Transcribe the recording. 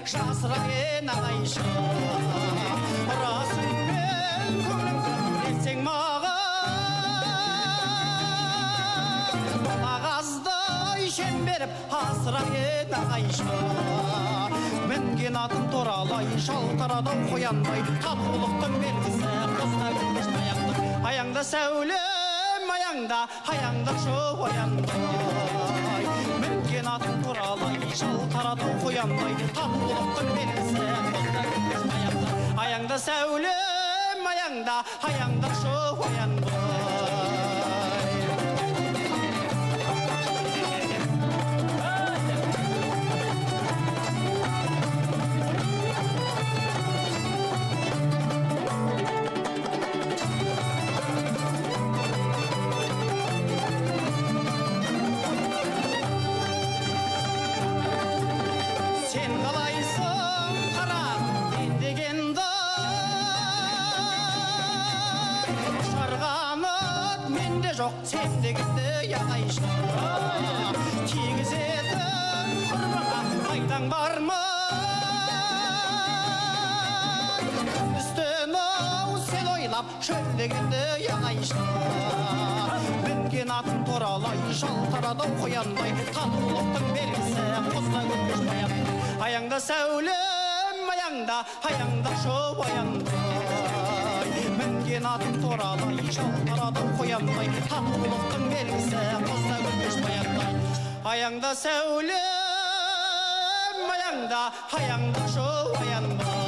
жасырайын ағайшы расымен көңіліңді білсең маған қағаздай шемберіп асырайын ағайшы мінген атын торалай шалтарады қоянбай татулықтың белгісі қоста көрпеш аяңды аяңда сәулем аяңда аяңдықшы оянбай мінген атын торалай шалтарады қоянбай татулықтың белгісі қоста көрпеш аяңды аяңда сәулем аяңда аяңдықшы оянбай жоқ сендегіні яғайшы тигізетін құрбыға пайдаң бар ма күндістен ау сен ойлап шөлдегіні яғайшы мінген атын торалай жалтарады қоянбай татулықтың белгісі қоста көрпеш аяңда сәулем аяңда аяңдақшы оянбай мінген атын торалай жалтарады қоянбай татулықтың белгісі қоста көрпеш аяңда сәулем аяңда аяңдақшы оянбай